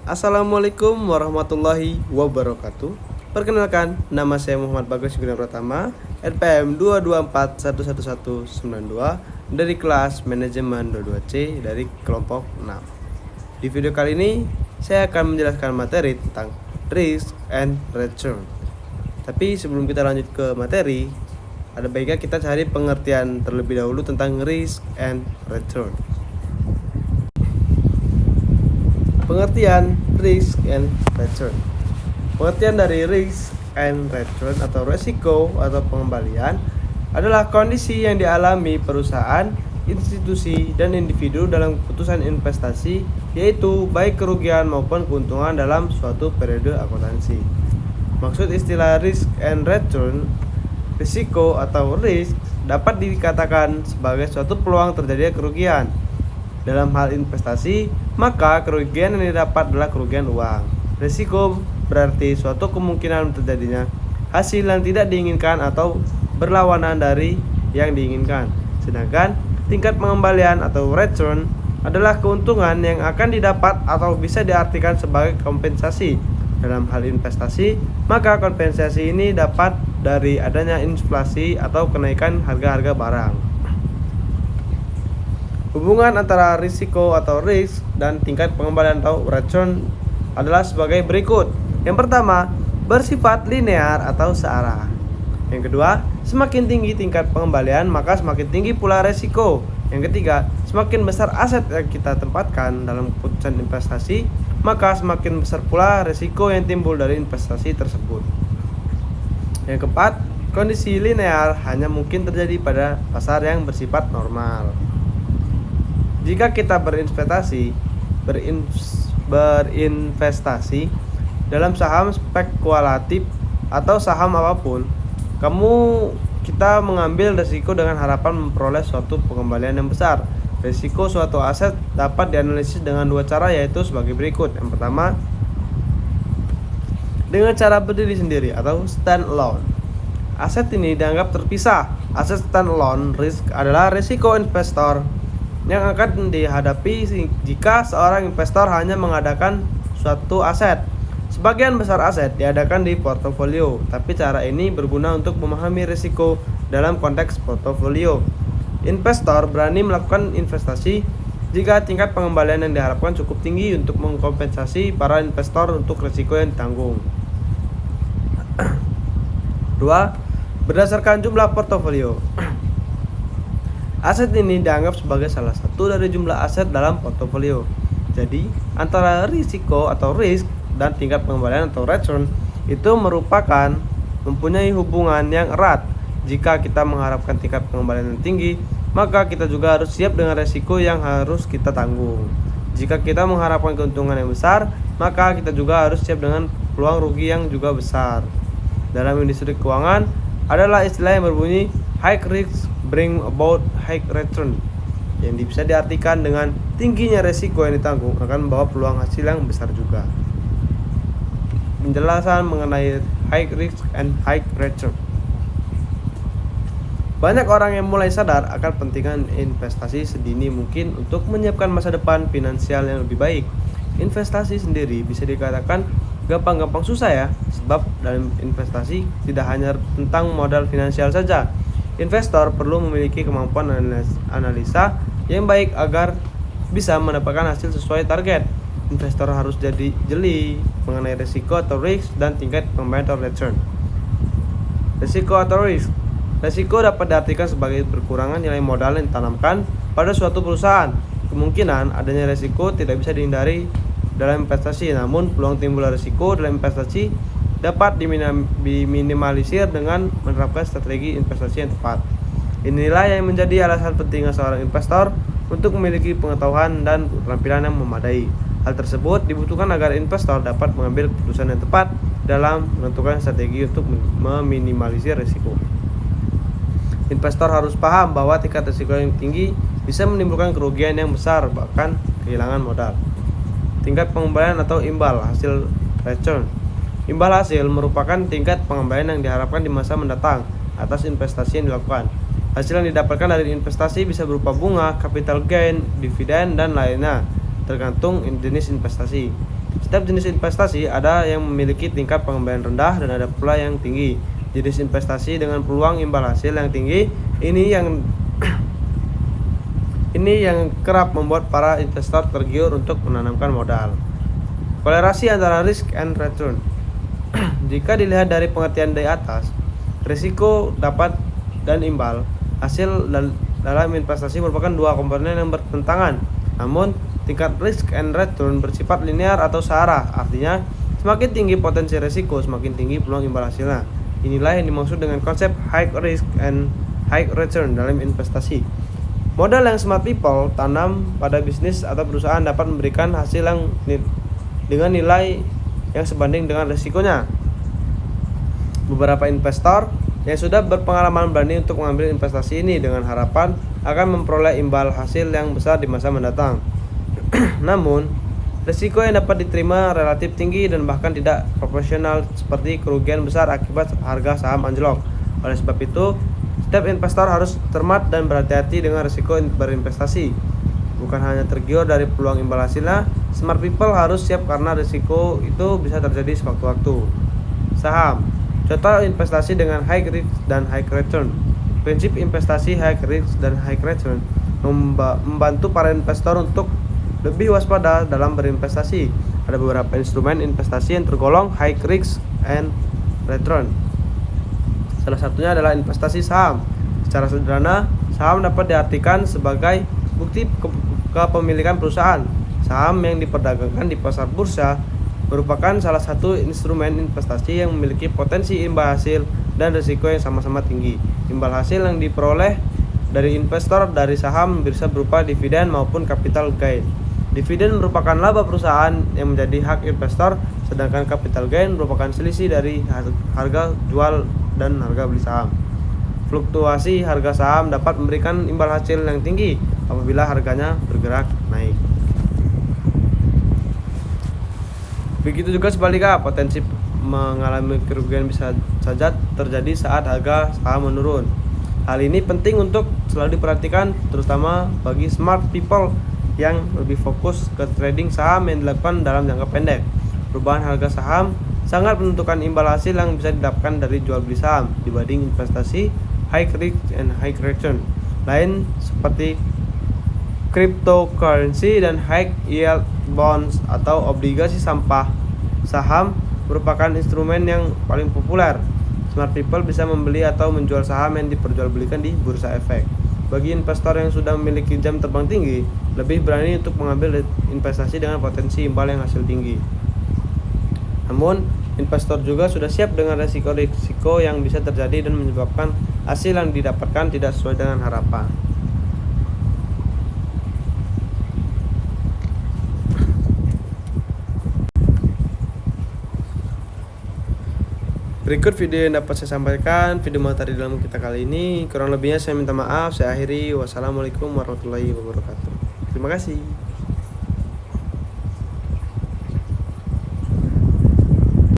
Assalamualaikum warahmatullahi wabarakatuh. Perkenalkan, nama saya Muhammad Bagus Gunawan Pratama, NPM 224111192 dari kelas Manajemen 22C dari kelompok 6. Di video kali ini, saya akan menjelaskan materi tentang risk and return. Tapi sebelum kita lanjut ke materi, ada baiknya kita cari pengertian terlebih dahulu tentang risk and return. Pengertian risk and return. Pengertian dari risk and return atau resiko atau pengembalian adalah kondisi yang dialami perusahaan, institusi, dan individu dalam keputusan investasi, yaitu baik kerugian maupun keuntungan dalam suatu periode akuntansi. Maksud istilah risk and return, risiko atau risk dapat dikatakan sebagai suatu peluang terjadinya kerugian. Dalam hal investasi, maka kerugian yang didapat adalah kerugian uang. Risiko berarti suatu kemungkinan terjadinya hasil yang tidak diinginkan atau berlawanan dari yang diinginkan. Sedangkan tingkat pengembalian atau return adalah keuntungan yang akan didapat atau bisa diartikan sebagai kompensasi. Dalam hal investasi, maka kompensasi ini dapat dari adanya inflasi atau kenaikan harga-harga barang. Hubungan antara risiko atau risk dan tingkat pengembalian atau return adalah sebagai berikut. Yang pertama, bersifat linear atau searah. Yang kedua, semakin tinggi tingkat pengembalian maka semakin tinggi pula risiko. Yang ketiga, semakin besar aset yang kita tempatkan dalam keputusan investasi, maka semakin besar pula risiko yang timbul dari investasi tersebut. Yang keempat, kondisi linear hanya mungkin terjadi pada pasar yang bersifat normal. Jika kita berinvestasi dalam saham spekulatif atau saham apapun, kita mengambil risiko dengan harapan memperoleh suatu pengembalian yang besar. Risiko suatu aset dapat dianalisis dengan dua cara, yaitu sebagai berikut. Yang pertama, dengan cara berdiri sendiri atau stand alone. Aset ini dianggap terpisah. Aset stand alone risk adalah risiko investor yang akan dihadapi jika seorang investor hanya mengadakan suatu aset. Sebagian besar aset diadakan di portofolio, tapi cara ini berguna untuk memahami risiko dalam konteks portofolio. Investor berani melakukan investasi jika tingkat pengembalian yang diharapkan cukup tinggi untuk mengkompensasi para investor untuk risiko yang ditanggung. 2. Berdasarkan jumlah portofolio. Aset ini dianggap sebagai salah satu dari jumlah aset dalam portofolio. Jadi, antara risiko atau risk dan tingkat pengembalian atau return itu mempunyai hubungan yang erat. Jika kita mengharapkan tingkat pengembalian yang tinggi, maka kita juga harus siap dengan risiko yang harus kita tanggung. Jika kita mengharapkan keuntungan yang besar, maka kita juga harus siap dengan peluang rugi yang juga besar. Dalam industri keuangan adalah istilah yang berbunyi high risk bring about high return, yang bisa diartikan dengan tingginya resiko yang ditanggung akan membawa peluang hasil yang besar juga. Penjelasan mengenai high risk and high return. Banyak orang yang mulai sadar akan pentingan investasi sedini mungkin untuk menyiapkan masa depan finansial yang lebih baik. Investasi sendiri bisa dikatakan gampang-gampang susah ya, sebab dalam investasi tidak hanya tentang modal finansial saja. Investor perlu memiliki kemampuan analisa yang baik agar bisa mendapatkan hasil sesuai target. Investor harus jadi jeli mengenai risiko atau risk dan tingkat pengembalian atau return. Risiko atau risk. Risiko dapat diartikan sebagai berkurangnya nilai modal yang ditanamkan pada suatu perusahaan. Kemungkinan adanya risiko tidak bisa dihindari dalam investasi, namun peluang timbul risiko dalam investasi dapat diminimalisir dengan menerapkan strategi investasi yang tepat. Inilah yang menjadi alasan pentingnya seorang investor untuk memiliki pengetahuan dan keterampilan yang memadai. Hal tersebut dibutuhkan agar investor dapat mengambil keputusan yang tepat dalam menentukan strategi untuk meminimalisir risiko. Investor harus paham bahwa tingkat risiko yang tinggi bisa menimbulkan kerugian yang besar, bahkan kehilangan modal. Tingkat pengembalian atau imbal hasil return. Imbal hasil merupakan tingkat pengembalian yang diharapkan di masa mendatang atas investasi yang dilakukan. Hasil yang didapatkan dari investasi bisa berupa bunga, capital gain, dividen, dan lainnya, tergantung jenis investasi. Setiap jenis investasi ada yang memiliki tingkat pengembalian rendah dan ada pula yang tinggi. Jenis investasi dengan peluang imbal hasil yang tinggi ini yang kerap membuat para investor tergiur untuk menanamkan modal. Kolerasi antara risk and return. Jika dilihat dari pengertian di atas, risiko dapat dan imbal hasil dalam investasi merupakan dua komponen yang bertentangan. Namun, tingkat risk and return bersifat linear atau searah. Artinya, semakin tinggi potensi risiko, semakin tinggi peluang imbal hasilnya. Inilah yang dimaksud dengan konsep high risk and high return dalam investasi. Modal yang smart people tanam pada bisnis atau perusahaan dapat memberikan hasil yang dengan nilai yang sebanding dengan risikonya. Beberapa investor yang sudah berpengalaman berani untuk mengambil investasi ini dengan harapan akan memperoleh imbal hasil yang besar di masa mendatang. Namun, risiko yang dapat diterima relatif tinggi dan bahkan tidak proporsional seperti kerugian besar akibat harga saham anjlok. Oleh sebab itu, setiap investor harus cermat dan berhati-hati dengan risiko berinvestasi. Bukan hanya tergiur dari peluang imbal hasilnya, smart people harus siap karena risiko itu bisa terjadi sewaktu-waktu. Saham. Contoh investasi dengan high risk dan high return. Prinsip investasi high risk dan high return membantu para investor untuk lebih waspada dalam berinvestasi. Ada beberapa instrumen investasi yang tergolong high risk and return. Salah satunya adalah investasi saham. Secara sederhana, saham dapat diartikan sebagai bukti kepemilikan perusahaan. Saham yang diperdagangkan di pasar bursa merupakan salah satu instrumen investasi yang memiliki potensi imbal hasil dan risiko yang sama-sama tinggi. Imbal hasil yang diperoleh dari investor dari saham bisa berupa dividen maupun capital gain. Dividen merupakan laba perusahaan yang menjadi hak investor, sedangkan capital gain merupakan selisih dari harga jual dan harga beli saham. Fluktuasi harga saham dapat memberikan imbal hasil yang tinggi apabila harganya bergerak naik. Begitu juga sebaliknya, potensi mengalami kerugian bisa saja terjadi saat harga saham menurun. Hal ini penting untuk selalu diperhatikan, terutama bagi smart people yang lebih fokus ke trading saham yang dilakukan dalam jangka pendek. Perubahan harga saham sangat menentukan imbal hasil yang bisa didapatkan dari jual beli saham dibanding investasi high risk and high return lain seperti cryptocurrency dan high yield bonds atau obligasi sampah. Saham merupakan instrumen yang paling populer. Smart people bisa membeli atau menjual saham yang diperjualbelikan di bursa efek. Bagi investor yang sudah memiliki jam terbang tinggi, lebih berani untuk mengambil investasi dengan potensi imbal yang hasil tinggi. Namun, investor juga sudah siap dengan risiko-risiko yang bisa terjadi dan menyebabkan hasil yang didapatkan tidak sesuai dengan harapan. Berikut video yang dapat saya sampaikan, video materi dalam kita kali ini. Kurang lebihnya saya minta maaf, saya akhiri. Wassalamualaikum warahmatullahi wabarakatuh. Terima kasih.